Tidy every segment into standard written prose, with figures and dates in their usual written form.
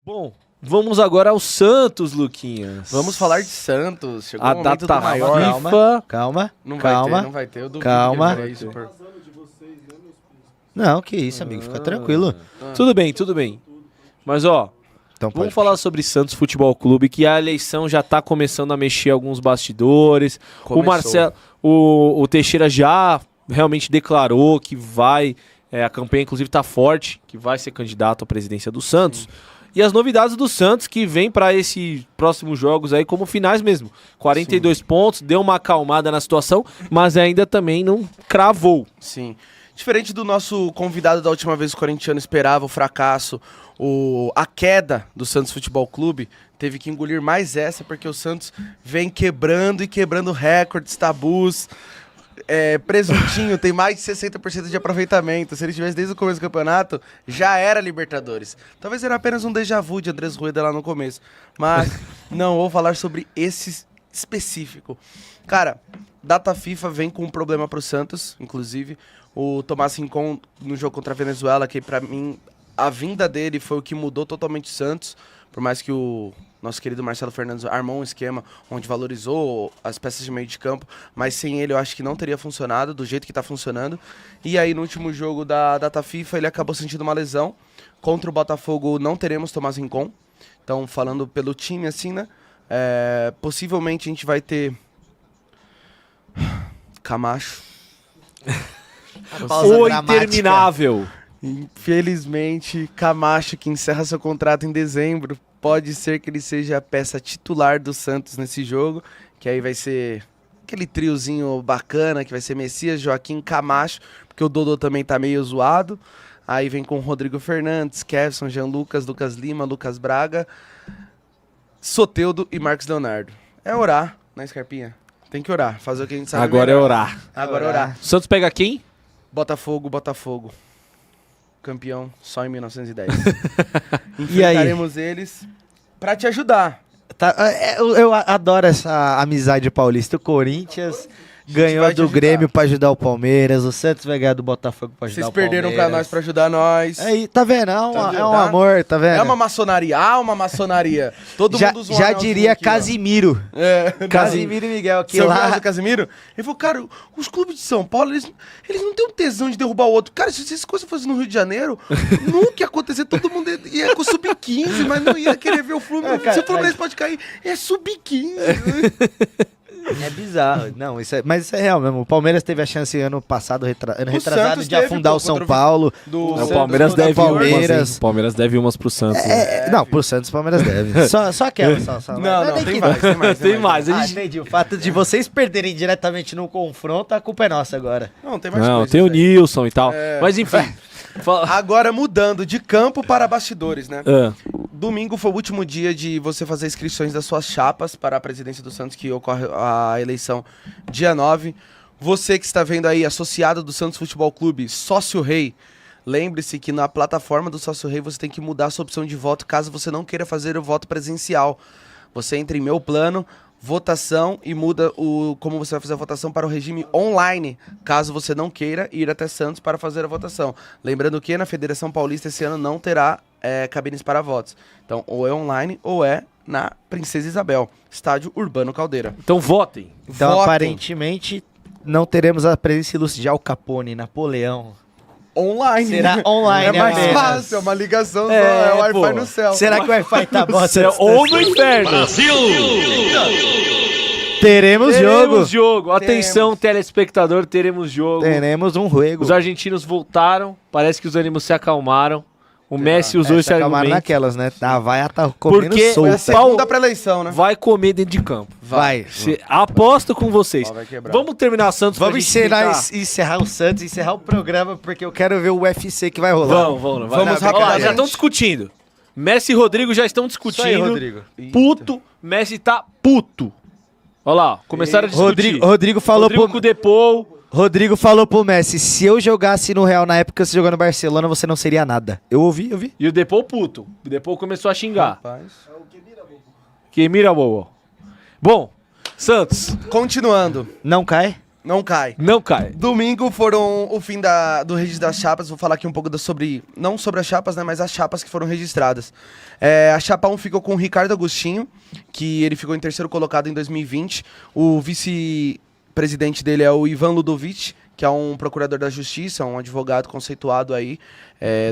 Bom, vamos agora ao Santos, Luquinhas. Vamos falar de Santos. Chegou A o momento data do maior. FIFA. Calma. Não vai ter. Eu duvido Calma. que isso por... Não, que isso, amigo. Fica tranquilo. Tudo bem. Mas, ó, Então vamos falar sobre Santos Futebol Clube, que a eleição já tá começando a mexer alguns bastidores. Começou. O Marcelo, o Teixeira já realmente declarou que vai, a campanha inclusive tá forte, que vai ser candidato à presidência do Santos. E as novidades do Santos que vem para esses próximos jogos aí como finais mesmo. 42 pontos, deu uma acalmada na situação, mas ainda também não cravou. Sim. Diferente do nosso convidado da última vez, o corintiano esperava o fracasso, a queda do Santos Futebol Clube, teve que engolir mais essa, porque o Santos vem quebrando recordes, tabus. Presuntinho tem mais de 60% de aproveitamento. Se ele tivesse desde o começo do campeonato, já era Libertadores. Talvez era apenas um déjà vu de Andrés Rueda lá no começo. Mas não, vou falar sobre esse específico. Cara, data FIFA vem com um problema pro Santos, inclusive. O Tomás Rincon, no jogo contra a Venezuela, que pra mim, a vinda dele foi o que mudou totalmente o Santos. Por mais que o nosso querido Marcelo Fernandes armou um esquema onde valorizou as peças de meio de campo, mas sem ele eu acho que não teria funcionado do jeito que tá funcionando. E aí no último jogo da data FIFA ele acabou sentindo uma lesão. Contra o Botafogo não teremos Tomás Rincon. Então falando pelo time assim, né? Possivelmente a gente vai ter Camacho. O interminável. Infelizmente, Camacho, que encerra seu contrato em dezembro, pode ser que ele seja a peça titular do Santos nesse jogo, que aí vai ser aquele triozinho bacana, que vai ser Messias, Joaquim, Camacho, porque o Dodô também tá meio zoado. Aí vem com Rodrigo Fernandes, Kevson, Jean Lucas, Lucas Lima, Lucas Braga, Soteldo e Marcos Leonardo. É orar, né, Scarpinha? Tem que orar, fazer o que a gente sabe Agora melhor. é orar. Agora é orar. O Santos pega quem? Botafogo. Campeão só em 1910. E aí? Enfrentaremos eles pra te ajudar. Eu adoro essa amizade paulista. O Corinthians ganhou vai te do ajudar. Grêmio pra ajudar o Palmeiras. O Santos vai ganhar do Botafogo pra ajudar Vocês o Palmeiras. perderam pra nós pra ajudar nós. Aí, tá vendo? É um amor, tá vendo? É uma maçonaria. Uma maçonaria. Todo mundo usa um já anelzinho diria aqui, ó. Casimiro. Casimiro e Miguel, que Você ouviu lá... essa, Casimiro? Ele falou, cara, os clubes de São Paulo, eles não têm um tesão de derrubar o outro. Cara, se essas coisas fossem no Rio de Janeiro, nunca ia acontecer. Todo mundo ia com sub-15, mas não ia querer ver o Fluminense. cara, Se o Fluminense pode cair, é sub-15. É bizarro. Não, mas isso é real mesmo. O Palmeiras teve a chance ano passado, ano retrasado, Santos de teve, afundar pô, o São contra o Paulo. do O Santos, Palmeiras contra o deve Palmeiras. umas, hein? O Palmeiras deve umas pro Santos. né? Não, pro Santos o Palmeiras deve. Só aquela, só. Não, Nem tem que- mais. Tem mais. A Ah, gente... entendi. O fato de vocês perderem diretamente no confronto, a culpa é nossa agora. Não, tem mais Não, coisa, tem o isso aí. Nilson e tal. Mas enfim. Agora mudando de campo para bastidores, né? Ah, Domingo foi o último dia de você fazer inscrições das suas chapas para a presidência do Santos, que ocorre a eleição dia 9. Você que está vendo aí, associado do Santos Futebol Clube, Sócio Rei, lembre-se que na plataforma do Sócio Rei você tem que mudar a sua opção de voto caso você não queira fazer o voto presencial. Você entra em Meu Plano, Votação e muda como você vai fazer a votação para o regime online, caso você não queira ir até Santos para fazer a votação. Lembrando que na Federação Paulista esse ano não terá cabines para votos. Então, ou é online ou é na Princesa Isabel, Estádio Urbano Caldeira. então votem. Então, Votem. aparentemente, não teremos a presença ilustre de Al Capone, Napoleão. Online. Será online, É mais apenas. fácil, é uma ligação só, É, é o Wi-Fi pô. no céu. Será que o Wi-Fi tá bom? Ou no inferno. Teremos jogo. Teremos jogo. Atenção, telespectador, teremos jogo. Teremos um juego. Os argentinos voltaram. Parece que os ânimos se acalmaram. O Messi usou esse acalmaram argumento. naquelas, né? A vaia tá comendo Porque Foi a solta. segunda pré-eleição, né? Vai comer dentro de campo. Vai. Aposto com vocês. Ó, vai quebrar. Vamos terminar Santos pra Vamos gente encerrar o Santos, encerrar o programa, porque eu quero ver o UFC que vai rolar. Vamos Vamos Ó, rapidamente. já estão discutindo. Messi e Rodrigo já estão discutindo. Isso aí, Rodrigo. Puto. Messi tá puto. Olha lá, começaram a discutir. Rodrigo falou Rodrigo pro... com o Depou. Rodrigo falou pro Messi, se eu jogasse no Real na época que você jogou no Barcelona, você não seria nada. Eu ouvi. E o Depou puto. O Depou começou a xingar. Rapaz. Que mira, bobo. Bom, Santos. Continuando. Não cai? Não cai. Não cai. Domingo foram o fim do registro das chapas. Vou falar aqui um pouco não sobre as chapas, né, mas as chapas que foram registradas. A chapa 1 ficou com o Ricardo Agostinho, que ele ficou em terceiro colocado em 2020. O vice-presidente dele é o Ivan Ludovic, que é um procurador da justiça, um advogado conceituado aí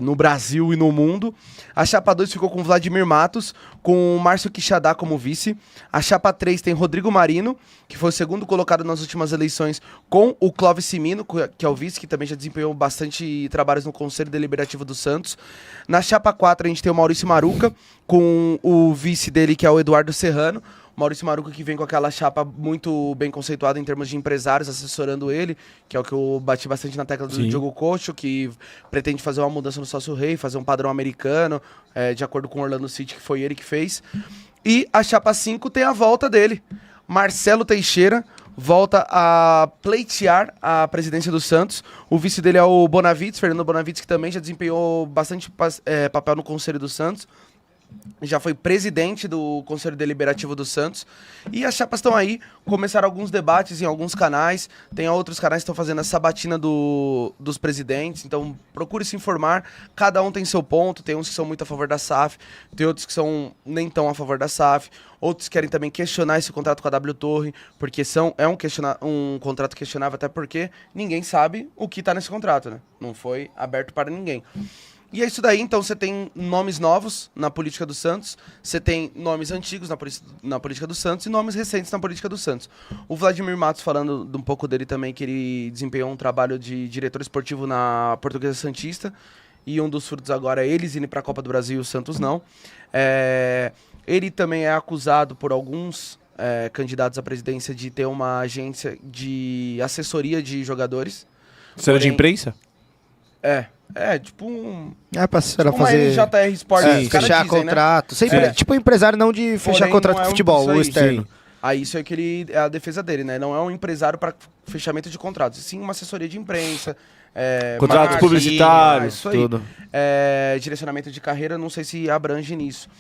no Brasil e no mundo. A chapa 2 ficou com Vladimir Matos, com o Márcio Quixadá como vice. A chapa 3 tem Rodrigo Marino, que foi o segundo colocado nas últimas eleições, com o Clóvis Simino, que é o vice, que também já desempenhou bastante trabalhos no Conselho Deliberativo do Santos. Na chapa 4 a gente tem o Maurício Maruca, com o vice dele, que é o Eduardo Serrano. Maurício Maruca, que vem com aquela chapa muito bem conceituada em termos de empresários, assessorando ele, que é o que eu bati bastante na tecla do Diogo Cocho, que pretende fazer uma mudança no sócio-rei, fazer um padrão americano, de acordo com o Orlando City, que foi ele que fez. E a chapa 5 tem a volta dele. Marcelo Teixeira volta a pleitear a presidência do Santos. O vice dele é o Bonavides, Fernando Bonavides, que também já desempenhou bastante papel no Conselho do Santos. Já foi presidente do Conselho Deliberativo do Santos. E as chapas estão aí. Começaram alguns debates em alguns canais. Tem outros canais que estão fazendo a sabatina dos presidentes. Então procure se informar. Cada um tem seu ponto. Tem uns que são muito a favor da SAF. Tem outros que são nem tão a favor da SAF. Outros querem também questionar esse contrato com a W Torre. Porque um contrato questionável, até porque ninguém sabe o que está nesse contrato, né? Não foi aberto para ninguém. E é isso daí, então você tem nomes novos na política do Santos, você tem nomes antigos na política do Santos e nomes recentes na política do Santos. O Vladimir Matos, falando de um pouco dele também, que ele desempenhou um trabalho de diretor esportivo na Portuguesa Santista, e um dos frutos agora é eles irem para a Copa do Brasil e o Santos não. Ele também é acusado por alguns candidatos à presidência de ter uma agência de assessoria de jogadores. Será de imprensa? Tipo um... pra uma fazer... NJR Sport, os caras fechar dizem, contrato. Né? Sempre, tipo empresário não de fechar Porém, contrato não é de futebol, o externo. Sim. Aí isso é que é a defesa dele, né? Não é um empresário para fechamento de contratos, sim uma assessoria de imprensa. Contratos publicitários, isso aí. tudo. Direcionamento de carreira, não sei se abrange nisso.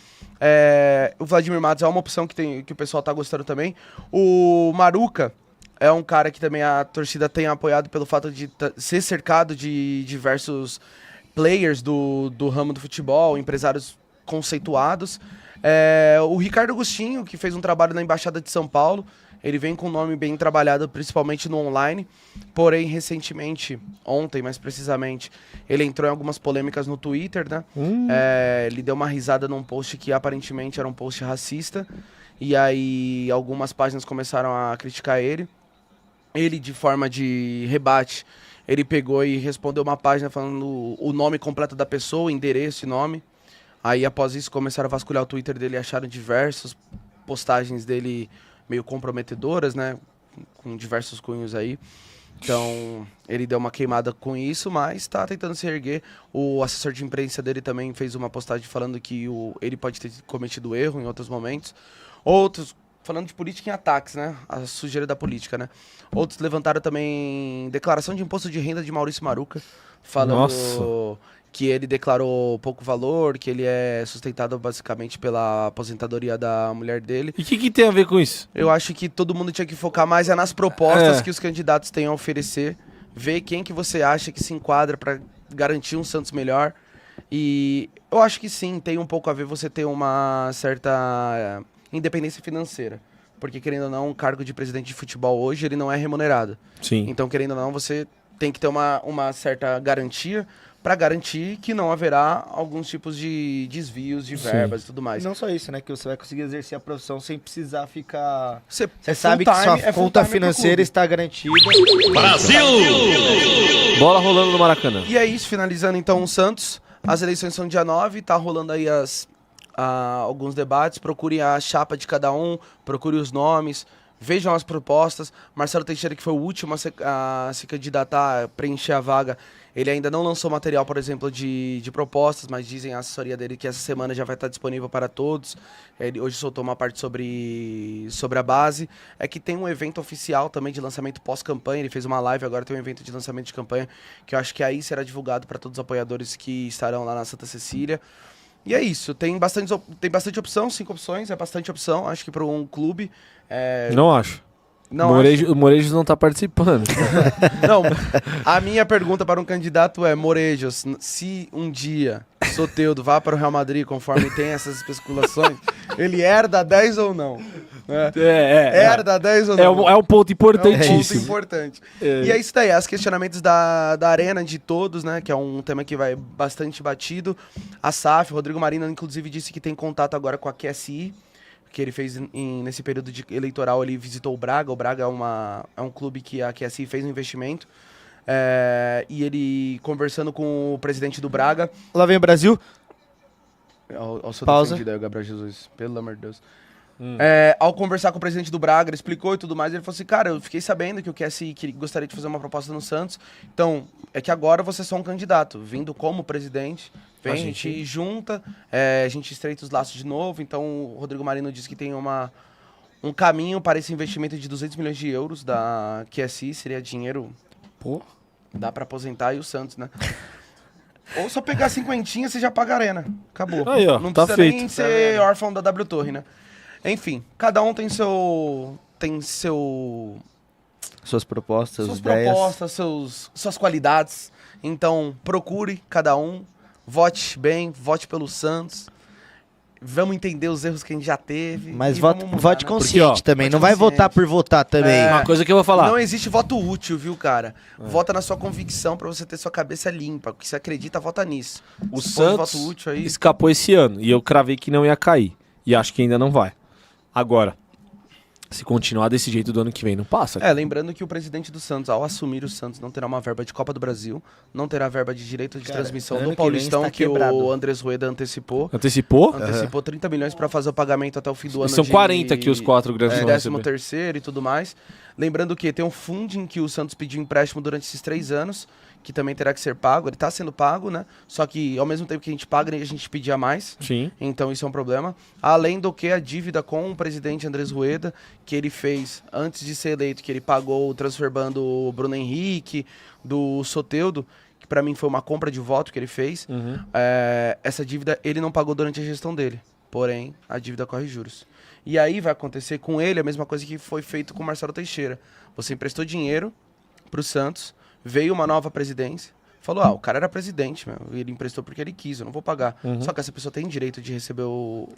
O Vladimir Matos é uma opção que o pessoal tá gostando também. O Maruca é um cara que também a torcida tem apoiado pelo fato de ser cercado de diversos players do ramo do futebol, empresários conceituados. O Ricardo Agostinho, que fez um trabalho na Embaixada de São Paulo, ele vem com um nome bem trabalhado, principalmente no online. Porém, recentemente, ontem mais precisamente, ele entrou em algumas polêmicas no Twitter, né? Ele deu uma risada num post que aparentemente era um post racista. E aí algumas páginas começaram a criticar ele. Ele, de forma de rebate, ele pegou e respondeu uma página falando o nome completo da pessoa, o endereço e nome. Aí, após isso, começaram a vasculhar o Twitter dele e acharam diversas postagens dele meio comprometedoras, né? Com diversos cunhos aí. Então, ele deu uma queimada com isso, mas tá tentando se erguer. O assessor de imprensa dele também fez uma postagem falando que ele pode ter cometido erro em outros momentos. Outros... Falando de política em ataques, né? A sujeira da política, né? Outros levantaram também declaração de imposto de renda de Maurício Maruca, falando que ele declarou pouco valor, que ele é sustentado basicamente pela aposentadoria da mulher dele. E o que tem a ver com isso? Eu acho que todo mundo tinha que focar mais nas propostas que os candidatos têm a oferecer, ver quem que você acha que se enquadra para garantir um Santos melhor. E eu acho que sim, tem um pouco a ver você ter uma certa... independência financeira, porque querendo ou não, um cargo de presidente de futebol hoje, ele não é remunerado. Sim. Então, querendo ou não, você tem que ter uma certa garantia para garantir que não haverá alguns tipos de desvios de verbas e tudo mais. E não só isso, né, que você vai conseguir exercer a profissão sem precisar ficar... Você sabe que sua conta financeira está garantida. Brasil! Bola rolando no Maracanã. E é isso, finalizando então o Santos. As eleições são dia 9, tá rolando aí alguns debates, procurem a chapa de cada um, procurem os nomes, vejam as propostas. Marcelo Teixeira, que foi o último a se candidatar, a preencher a vaga, ele ainda não lançou material, por exemplo, de propostas, mas dizem a assessoria dele que essa semana já vai estar disponível para todos. Ele hoje soltou uma parte sobre a base. É que tem um evento oficial também de lançamento pós-campanha, ele fez uma live, agora tem um evento de lançamento de campanha, que eu acho que aí será divulgado para todos os apoiadores que estarão lá na Santa Cecília. E é isso, tem bastante opção, 5 opções, é bastante opção, acho que para um clube. Não acho. Não, O Morejo não tá participando. Não, a minha pergunta para um candidato é, Morejos, se um dia Soteldo vá para o Real Madrid, conforme tem essas especulações, ele herda 10 ou não? Herda 10 ou não? É um ponto É um ponto importantíssimo. importante. E é isso daí, os questionamentos da Arena, de todos, né? Que é um tema que vai bastante batido. A SAF, o Rodrigo Marino, inclusive, disse que tem contato agora com a QSI, que ele fez nesse período eleitoral, ele visitou o Braga. O Braga é um clube que a QSI fez um investimento. E ele, conversando com o presidente do Braga... Lá vem o Brasil. Ao seu Pausa. defendido aí, o Gabriel Jesus, pelo amor de Deus. Ao conversar com o presidente do Braga, ele explicou e tudo mais, ele falou assim, cara, eu fiquei sabendo que o QSI gostaria de fazer uma proposta no Santos, então, é que agora você é só um candidato, vindo como presidente, vem, a gente junta, a gente estreita os laços de novo, então o Rodrigo Marino disse que tem um caminho para esse investimento de 200 milhões de euros da QSI, seria dinheiro, Pô. dá para aposentar e o Santos, né? Ou só pegar 50, você já paga a Arena. Acabou. Aí, ó, não tá precisa nem feito. ser órfão da W Torre, né? Enfim, cada um tem Suas propostas, suas ideias. propostas, suas qualidades. Então, procure cada um, vote bem, vote pelo Santos. Vamos entender os erros que a gente já teve. Mas e vote, vamos mudar, vote né? consciente Porque, ó, também. vote Não vai consciente. votar por votar também. É. Uma coisa que eu vou falar. Não existe voto útil, viu, cara? Vota na sua convicção pra você ter sua cabeça limpa. O que você acredita, vota nisso. O Se for Santos voto útil aí... escapou esse ano e eu cravei que não ia cair. E acho que ainda não vai. Agora, se continuar desse jeito do ano que vem, não passa. Lembrando que o presidente do Santos, ao assumir o Santos, não terá uma verba de Copa do Brasil, não terá verba de direito de Cara, transmissão ano do que vem Paulistão, está que quebrado. o Andrés Rueda antecipou. Antecipou? Antecipou 30 milhões para fazer o pagamento até o fim do ano. São 40 que os 4 grandes de vão receber. 13º e tudo mais. Lembrando que tem um funding que o Santos pediu empréstimo durante esses 3 anos, que também terá que ser pago. Ele está sendo pago, né? Só que ao mesmo tempo que a gente paga, a gente pedia mais. Sim. Então isso é um problema. Além do que a dívida com o presidente Andrés Rueda, que ele fez antes de ser eleito, que ele pagou transferbando o Bruno Henrique, do Soteldo, que pra mim foi uma compra de voto que ele fez. Uhum. Essa dívida ele não pagou durante a gestão dele. Porém, a dívida corre juros. E aí vai acontecer com ele a mesma coisa que foi feito com o Marcelo Teixeira. Você emprestou dinheiro pro Santos, veio uma nova presidência, falou, o cara era presidente, ele emprestou porque ele quis, eu não vou pagar. Só que essa pessoa tem direito de receber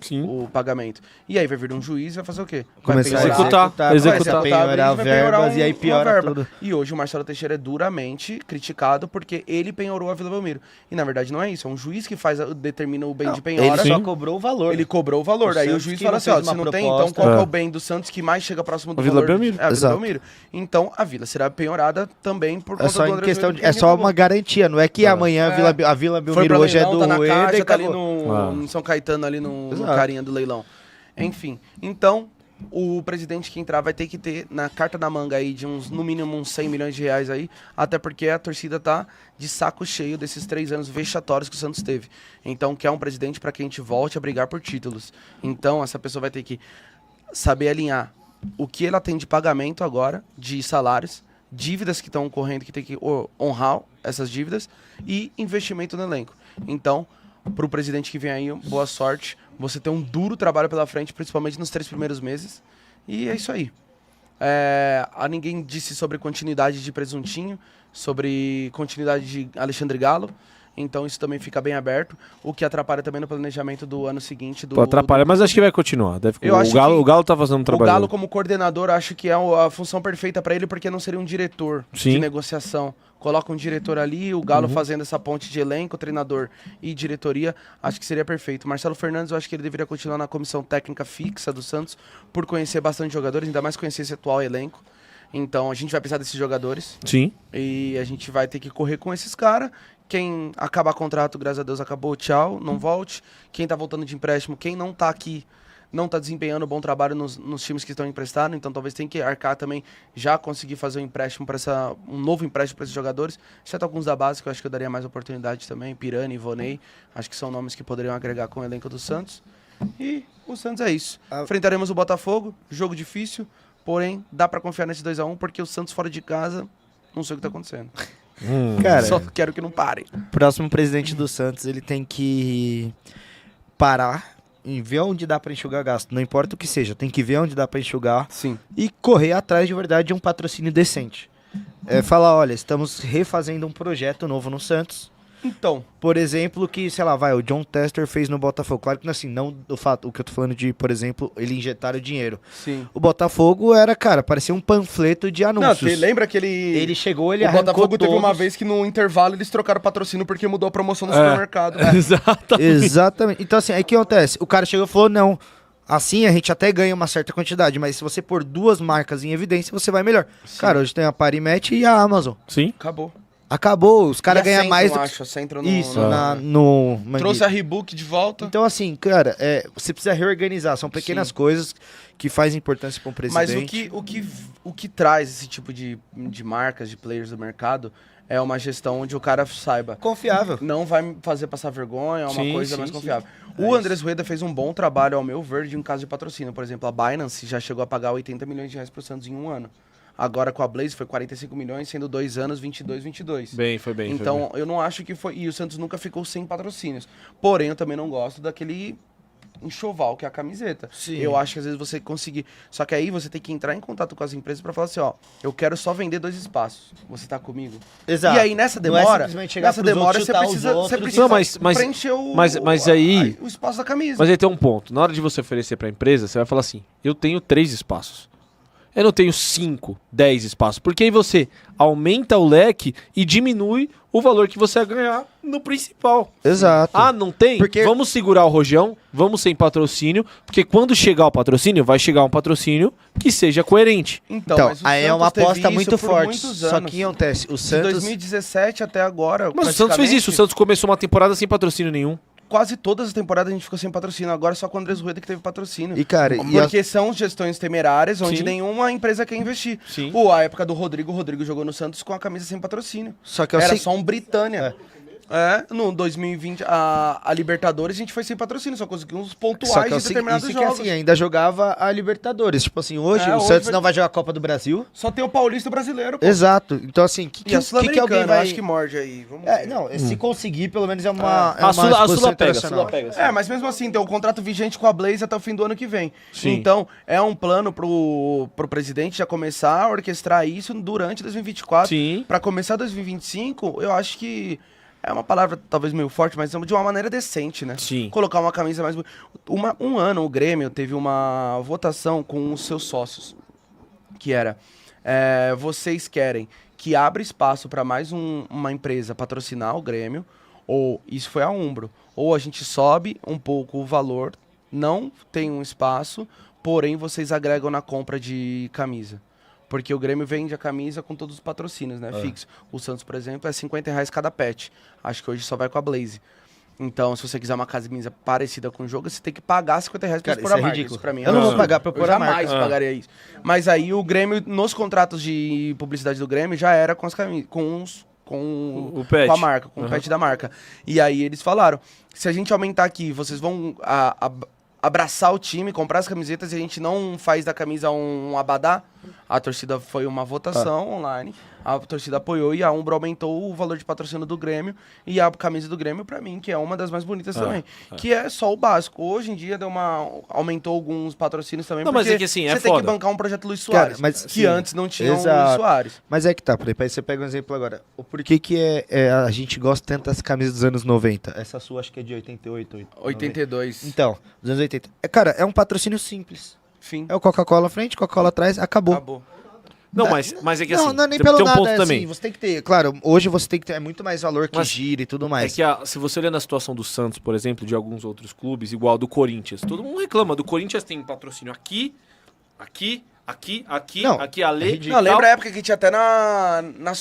Sim. o pagamento. E aí vai vir um juiz e vai fazer o quê? Começar a Executar. executar, Vai penhorar vai verbas e aí uma piora verba. tudo. E hoje o Marcelo Teixeira é duramente criticado porque ele penhorou a Vila Belmiro. E na verdade não é isso, é um juiz que determina o bem de Ele penhora. só cobrou o valor. Ele cobrou o valor. O Aí o Santos juiz que fala não assim, ó, fez se uma não tem, então proposta. qual que é o bem do Santos que mais chega próximo do A Vila valor? Belmiro. É a Vila Exato. Belmiro. Então a Vila será penhorada também por É conta só do em Andrés questão Rueda, de, que é só ninguém uma garantia, não é que amanhã a Vila foi Belmiro pra hoje é leilão, do tá na Rueda caixa, e tá ali acabou. no São Caetano, ali no Exato. carinha do leilão. Enfim, então, o presidente que entrar vai ter que ter na carta da manga aí de no mínimo uns 100 milhões de reais aí, até porque a torcida tá de saco cheio desses 3 anos vexatórios que o Santos teve. Então, quer um presidente para que a gente volte a brigar por títulos. Então, essa pessoa vai ter que saber alinhar o que ela tem de pagamento agora, de salários, dívidas que estão ocorrendo, que tem que honrar essas dívidas, e investimento no elenco. Então, para o presidente que vem aí, boa sorte. Você tem um duro trabalho pela frente, principalmente nos 3 primeiros meses. E é isso aí. Ninguém disse sobre continuidade de Presuntinho, sobre continuidade de Alexandre Galo. Então isso também fica bem aberto, o que atrapalha também no planejamento do ano seguinte. Pô, atrapalha, mas acho que vai continuar. Eu acho O Galo tá fazendo um O trabalho. Galo, como coordenador, acho que é a função perfeita para ele, porque não seria um diretor Sim. de negociação. Coloca um diretor ali, o Galo fazendo essa ponte de elenco, treinador e diretoria, acho que seria perfeito. Marcelo Fernandes, eu acho que ele deveria continuar na comissão técnica fixa do Santos, por conhecer bastante jogadores, ainda mais conhecer esse atual elenco. Então a gente vai precisar desses jogadores Sim. e a gente vai ter que correr com esses caras. Quem acabar contrato, graças a Deus, acabou, tchau, não volte. Quem tá voltando de empréstimo, quem não tá aqui, não tá desempenhando bom trabalho nos times que estão emprestados, então talvez tenha que arcar também, já conseguir fazer um empréstimo um novo empréstimo para esses jogadores, exceto alguns da base que eu acho que eu daria mais oportunidade também, Pirani, Ivonei, acho que são nomes que poderiam agregar com o elenco do Santos. E o Santos é isso. Enfrentaremos o Botafogo, jogo difícil, porém dá para confiar nesse 2-1, porque o Santos fora de casa, não sei o que tá acontecendo. Cara, Só quero que não pare. o próximo presidente do Santos, ele tem que parar ver onde dá pra enxugar gasto. Não importa o que seja, tem que ver onde dá pra enxugar Sim. e correr atrás de verdade de um patrocínio decente. Falar, olha, estamos refazendo um projeto novo no Santos. Então, Por exemplo, que, sei lá, o John Tester fez no Botafogo. Claro que assim, não o que eu tô falando de, por exemplo, ele injetar o dinheiro. sim. O Botafogo era, cara, parecia um panfleto de Não, anúncios. você lembra que Ele chegou, ele o arrancou Botafogo teve uma todos. vez que no intervalo eles trocaram patrocínio porque mudou a promoção no É. supermercado. Exatamente. Exatamente. Então, assim, aí o que acontece? O cara chegou e falou, não, assim a gente até ganha uma certa quantidade, mas se você pôr 2 marcas em evidência, você vai melhor. Cara, hoje tem a Parimatch e a Amazon. Sim. Acabou. Acabou, os caras E a ganham Centro, mais do eu que... acho, a Centro no, Isso, no- no... Trouxe a Reebok de volta. Então, assim, cara, você precisa reorganizar. São pequenas Sim. coisas que fazem importância para um presidente. Mas o que traz esse tipo de marcas, de players do mercado, é uma gestão onde o cara saiba. Confiável. Não vai fazer passar vergonha, é uma Sim, coisa sim, mais sim. confiável. É O isso. Andrés Rueda fez um bom trabalho, ao meu ver, em caso de patrocínio. Por exemplo, a Binance já chegou a pagar 80 milhões de reais pro Santos em um ano. Agora com a Blaze foi 45 milhões, sendo 2 anos, 22. Bem, foi bem. Então, eu não acho que foi... E o Santos nunca ficou sem patrocínios. Porém, eu também não gosto daquele enxoval que é a camiseta. Sim. Eu acho que às vezes você conseguir... Só que aí você tem que entrar em contato com as empresas pra falar assim, ó, eu quero só vender 2 espaços. Você tá comigo? Exato. E aí nessa Não é demora, simplesmente chegar nessa pros demora outros, você chutar os precisa, outros você e- precisa Não, mas- preencher o espaço da camisa. Mas aí tem um ponto. Na hora de você oferecer pra empresa, você vai falar assim: eu tenho 3 espaços. Eu não tenho 5, 10 espaços. Porque aí você aumenta o leque e diminui o valor que você vai ganhar no principal. Exato. Ah, não tem? Porque- Vamos segurar o rojão, vamos sem patrocínio, porque quando chegar o patrocínio, vai chegar um patrocínio que seja coerente. Então, mas o aí é Santos uma teve aposta isso muito por forte. muitos Só anos. que o que acontece? O De Santos... 2017 até agora. Mas o Santos fez isso. O praticamente, Santos começou uma temporada sem patrocínio nenhum. Quase todas as temporadas a gente ficou sem patrocínio. Agora só com o Andrés Rueda que teve patrocínio. E, cara, Porque são gestões temerárias onde Sim. nenhuma empresa quer investir. Sim. Pô, a época do Rodrigo, o Rodrigo jogou no Santos com a camisa sem patrocínio. Só que eu Era sei... só um Britânia. No 2020, a Libertadores a gente foi sem patrocínio, só conseguimos Só pontuais que eu de sei, determinados isso que é jogos. assim, ainda jogava a Libertadores. Tipo assim, hoje o Hoje Santos vai- não vai jogar a Copa do Brasil. Só tem o Paulista brasileiro, pô. Exato. Então, assim, E a que alguém Sul-Americana, vai... acho que morde aí. Vamos É, ver. não, se conseguir, pelo menos é uma, A Sula exposição pega, internacional. É, mas mesmo assim, tem um contrato vigente com a Blaze até o fim do ano que vem. Sim. Então, é um plano pro presidente já começar a orquestrar isso durante 2024. Sim. Pra começar 2025, eu acho que é uma palavra talvez meio forte, mas de uma maneira decente, né? Sim. Colocar uma camisa mais... Um ano o Grêmio teve uma votação com os seus sócios, que era, vocês querem que abra espaço para mais uma empresa patrocinar o Grêmio, ou isso foi a Umbro, ou a gente sobe um pouco o valor, não tem um espaço, porém vocês agregam na compra de camisa. Porque o Grêmio vende a camisa com todos os patrocínios, né? Fixo. O Santos, por exemplo, é R$50 cada pet. Acho que hoje só vai com a Blaze. Então, se você quiser uma camisa parecida com o jogo, você tem que pagar R$50 pra Cara, pôr isso a é marca. ridículo. Isso pra mim Eu não vou absurdo. pagar pra pôr Eu a marca. jamais pagaria isso. Mas aí o Grêmio, nos contratos de publicidade do Grêmio, já era com as camisas, O pet. com a marca, com o pet da marca. E aí eles falaram, se a gente aumentar aqui, vocês vão abraçar o time, comprar as camisetas e a gente não faz da camisa um abadá? A torcida foi uma votação online, a torcida apoiou e a Umbro aumentou o valor de patrocínio do Grêmio e a camisa do Grêmio, pra mim, que é uma das mais bonitas também. Que é só o básico. Hoje em dia aumentou alguns patrocínios também, Não, mas porque é que assim, você é tem que foda. bancar um projeto Luiz Cara, Soares, mas, que sim, antes não tinha o Luiz exato. Soares. Mas é que tá, por exemplo, aí você pega um exemplo agora. O porquê que a gente gosta tanto das camisas dos anos 90? Essa sua acho que é de 88. 90. 82. Então, dos anos 80. Cara, é um patrocínio simples. Fim. É o Coca-Cola à frente, Coca-Cola atrás, acabou. Acabou. Não, mas é que assim, não é nem tem pelo um nada, ponto é também. assim, você tem que ter, claro, hoje você tem que ter muito mais valor que Mas gira e tudo É mais. que se você olhar na situação do Santos, por exemplo, de alguns outros clubes, igual do Corinthians, todo mundo reclama. Do Corinthians tem patrocínio aqui, Não, aqui, ali. ridículo. Não, lembra a época que tinha até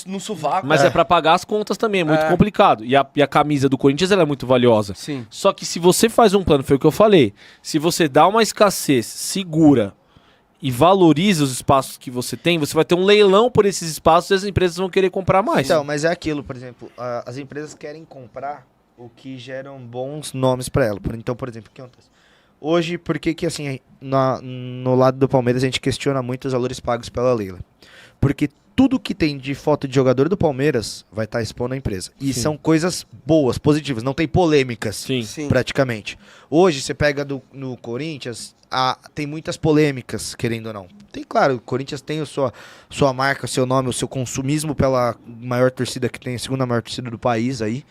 no sovaco? Mas é pra pagar as contas também, é muito complicado. E a camisa do Corinthians ela é muito valiosa. Sim. Só que se você faz um plano, foi o que eu falei, se você dá uma escassez segura e valoriza os espaços que você tem, você vai ter um leilão por esses espaços e as empresas vão querer comprar mais. Então, mas é aquilo, por exemplo, as empresas querem comprar o que geram bons nomes pra ela. Então, por exemplo, o que acontece? Hoje, por que assim, no lado do Palmeiras a gente questiona muito os valores pagos pela Leila? Porque tudo que tem de foto de jogador do Palmeiras vai estar expondo a empresa. E Sim. são coisas boas, positivas, não tem polêmicas, Sim. Sim. praticamente. Hoje, você pega no Corinthians, tem muitas polêmicas, querendo ou não. Tem, claro, o Corinthians tem sua marca, o seu nome, o seu consumismo pela maior torcida que tem, a segunda maior torcida do país aí.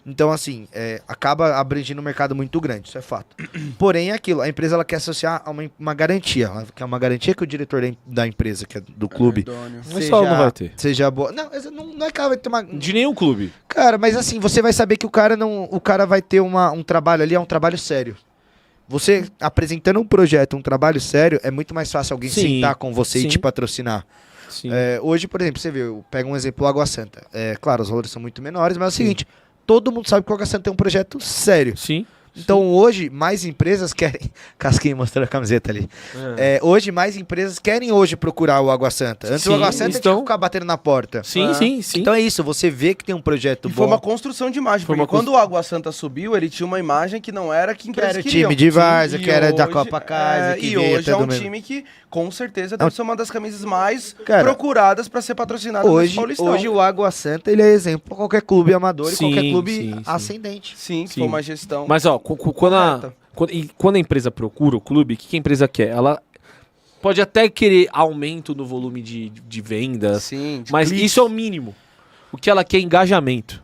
Então, assim, acaba abrangindo um mercado muito grande, isso é fato. Porém, é aquilo, a empresa ela quer associar a uma garantia. Ela quer uma garantia que o diretor da empresa, que é do clube, Idôneo. Mas só não vai ter. seja boa. Não é que ela vai ter uma... De nenhum clube. Cara, mas assim, você vai saber que o cara vai ter um trabalho ali, é um trabalho sério. Você apresentando um projeto, um trabalho sério, é muito mais fácil alguém Sim, sentar com você sim. e te patrocinar. Sim. Hoje, por exemplo, você vê, pega um exemplo, o Água Santa. Claro, os valores são muito menores, mas é o seguinte, todo mundo sabe que o Água Santa tem um projeto sério. Sim. Então hoje, mais empresas querem... Casquinha mostrando a camiseta ali. Hoje, mais empresas querem hoje procurar o Água Santa. Antes Sim, o Água Santa tinha então- que ficar batendo na porta. Sim, sim, sim. Então é isso, você vê que tem um projeto E bom. foi uma construção de imagem, Foi porque uma quando o Água Santa subiu, ele tinha uma imagem que não era que Que empresas era o queriam. time de Várzea, Sim, que e era da hoje- Copa Casa, que E veio hoje até é um do mesmo. time que, com certeza, deve ser uma das camisas mais Cara, procuradas para ser patrocinada no Paulistão. Hoje o Água Santa ele é exemplo para qualquer clube amador Sim, e qualquer clube sim, sim. ascendente. Sim, que Sim. foi uma gestão. Mas, ó, quando a empresa procura o clube, o que a empresa quer? Ela pode até querer aumento no volume de vendas, Sim, de mas cliques. isso é o mínimo. O que ela quer é engajamento.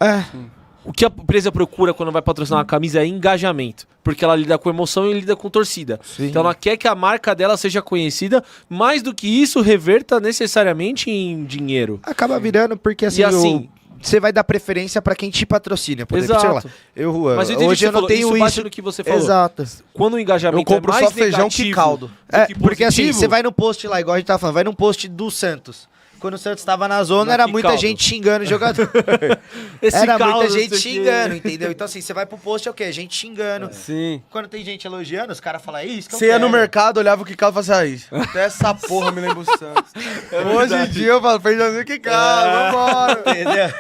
O que a empresa procura quando vai patrocinar uma camisa é engajamento. Porque ela lida com emoção e lida com torcida. Sim. Então ela quer que a marca dela seja conhecida, mais do que isso reverta necessariamente em dinheiro. Acaba virando porque assim, E assim- você vai dar preferência para quem te patrocina. Por exemplo, sei lá, Exato. eu, Juan, Mas eu entendi o que hoje você eu não falou. tenho Isso bate isso. no que você falou. Exato. Quando o engajamento Eu compro é mais só feijão que negativo caldo. do que Porque assim, positivo, você vai no post lá, igual a gente tava falando, vai num post do Santos. Quando o Santos tava na zona, Mas era que muita caldo. gente xingando o jogador. esse Era caldo, muita não gente sei o quê. xingando, entendeu? Então assim, você vai pro post, é o quê? Gente xingando. Sim. Quando tem gente elogiando, os caras falam, é isso que eu Você ia no quero." mercado, olhava o que caldo e falava assim, até essa porra me lembra o Santos. Hoje em dia eu falo, feijãozinho que caldo, vambora. Entendeu?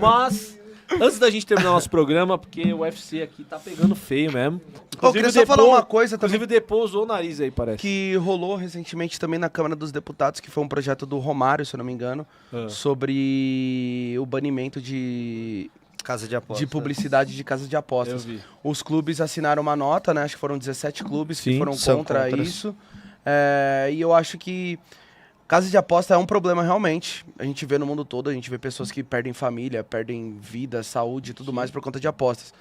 Mas, antes da gente terminar nosso programa, porque o UFC aqui tá pegando feio mesmo. Eu queria só falar uma coisa também. Inclusive o Depô usou o nariz aí, parece. Que rolou recentemente também na Câmara dos Deputados, que foi um projeto do Romário, se eu não me engano, sobre o banimento de Casa de apostas. publicidade de casas de apostas. Eu vi. Os clubes assinaram uma nota, né? Acho que foram 17 clubes Sim, que foram são contra contras. isso. E eu acho que casa de aposta é um problema realmente. A gente vê no mundo todo, a gente vê pessoas que perdem família, perdem vida, saúde e tudo mais por conta de apostas.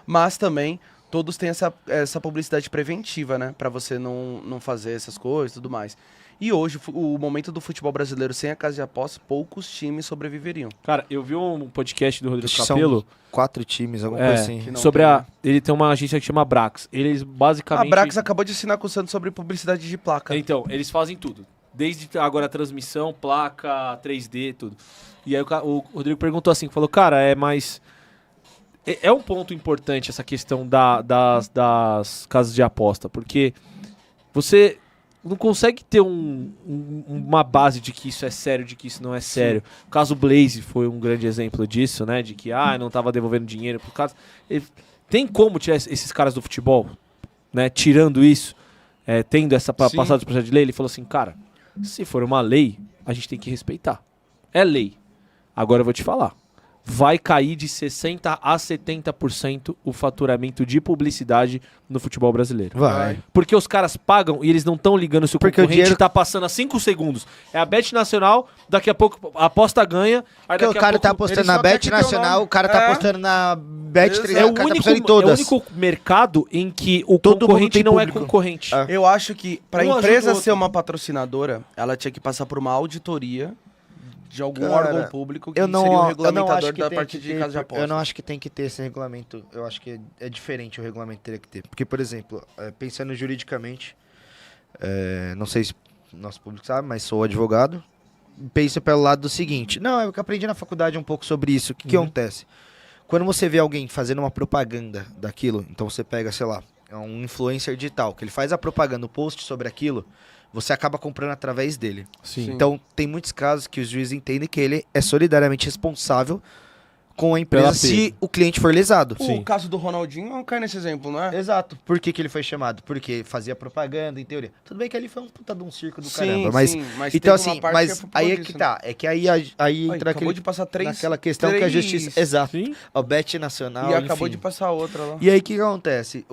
Mas também todos têm essa publicidade preventiva, né? Pra você não fazer essas coisas e tudo mais. E hoje, o momento do futebol brasileiro sem a casa de apostas, poucos times sobreviveriam. Cara, eu vi um podcast do Rodrigo Acho que são Capello 4 times, alguma coisa assim. que não sobre tem, a... né? Ele tem uma agência que chama Brax. Eles A basicamente... Brax acabou de assinar com o Santos sobre publicidade de placa. Então, eles fazem tudo. Desde agora a transmissão, placa, 3D, tudo. E aí o Rodrigo perguntou assim, falou, cara, mais... É um ponto importante essa questão das casas de aposta, porque você não consegue ter uma base de que isso é sério, de que isso não é sério. O caso Blaze foi um grande exemplo disso, né? De que não estava devolvendo dinheiro por causa... Tem como tirar esses caras do futebol, né? Tirando isso, tendo essa Sim. passada de projeto de lei, ele falou assim, cara, se for uma lei, a gente tem que respeitar. É lei. Agora eu vou te falar. Vai cair de 60% a 70% o faturamento de publicidade no futebol brasileiro. Vai. Porque os caras pagam e eles não estão ligando se o Porque o concorrente dinheiro- tá passando a 5 segundos. É a Bet Nacional, daqui a pouco a aposta ganha. Aí Porque daqui o a cara pouco tá apostando ele na só quer Bet que teu Nacional, nome- o cara tá É. apostando na Bet Exato. 300, o cara tá apostando em é o todas. único mercado em que o Todo mundo concorrente tem não é público. concorrente. É. Eu acho que para Um a ajuda empresa o ser outro. uma patrocinadora, ela tinha que passar por uma auditoria de algum Cara, órgão público que Eu não, seria o eu não regulamentador acho que da tem parte que de ter, casa de apostas. eu não acho que tem que ter esse regulamento. Eu acho que é diferente o regulamento teria que ter. Porque, por exemplo, pensando juridicamente, não sei se o nosso público sabe, mas sou advogado. Penso pelo lado do seguinte. Não, eu aprendi na faculdade um pouco sobre isso. O que acontece? Quando você vê alguém fazendo uma propaganda daquilo, então você pega, sei lá, um influencer digital, que ele faz a propaganda, o post sobre aquilo, você acaba comprando através dele. Sim. Então, tem muitos casos que os juízes entendem que ele é solidariamente responsável com a empresa Pela se o cliente for lesado. O caso do Ronaldinho não cai nesse exemplo, não é? Exato. Por que ele foi chamado? Porque fazia propaganda, em teoria. Tudo bem que ali foi um puta de um circo do caramba, mas mas então teve uma assim, parte mas que é aí é disso, que né? tá, é que aí entra Acabou de passar naquela questão que a justiça, exato, Sim. o Bet Nacional, E acabou enfim. de passar outra lá. E aí o que acontece?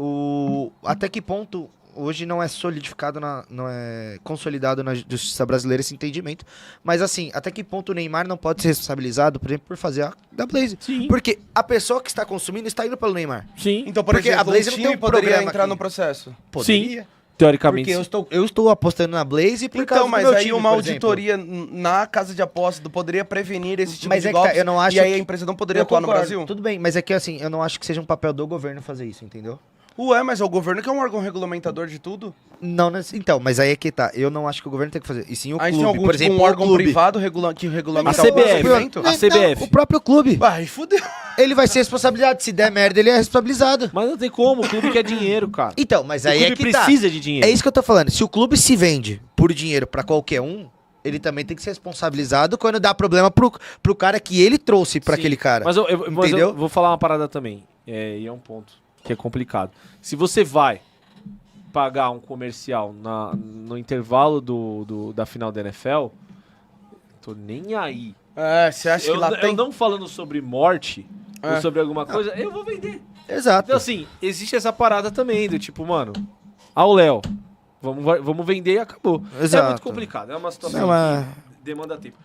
Até que ponto hoje não é solidificado, não é consolidado na justiça brasileira esse entendimento, mas assim, até que ponto o Neymar não pode ser responsabilizado, por exemplo, por fazer a da Blaze? Sim. Porque a pessoa que está consumindo está indo pelo Neymar. Sim. Então, por Porque a exemplo, Blaze o não time tem um poderia programa entrar aqui. no processo. Poderia. Teoricamente. Porque eu estou apostando na Blaze por causa Então, do mas meu aí time, uma por exemplo. auditoria na casa de aposta poderia prevenir esse tipo Mas de é que tá, golpes, eu não acho e aí que- a empresa não poderia Eu atuar no concordo, Brasil? Tudo bem, mas é que assim, eu não acho que seja um papel do governo fazer isso, entendeu? Ué, mas é o governo que é um órgão regulamentador de tudo? Não, então, mas aí é que tá. Eu não acho que o governo tem que fazer. E sim o Aí clube, tem algum por tipo, exemplo, um o órgão clube. privado que A regulamenta CBF. o evento? A CBF. Não, o próprio clube. Ai, fudeu. Ele vai ser responsabilizado. Se der merda, ele é responsabilizado. Mas não tem como, o clube quer dinheiro, cara. Então, mas O aí clube é que tá. precisa de dinheiro. É isso que eu tô falando. Se o clube se vende por dinheiro pra qualquer um, ele também tem que ser responsabilizado quando dá problema pro cara que ele trouxe pra Sim. aquele cara. Mas mas Entendeu? eu vou falar uma parada também. E é um ponto que é complicado. Se você vai pagar um comercial no intervalo da final da NFL, tô nem aí. É, você acha que lá Eu tem... não falando sobre morte É. ou sobre alguma coisa, eu vou vender. Exato. Então, assim, existe essa parada também do tipo, mano, ao Léo, vamos vender e acabou. É Exato. muito complicado, é uma situação Não, mas- que demanda tempo.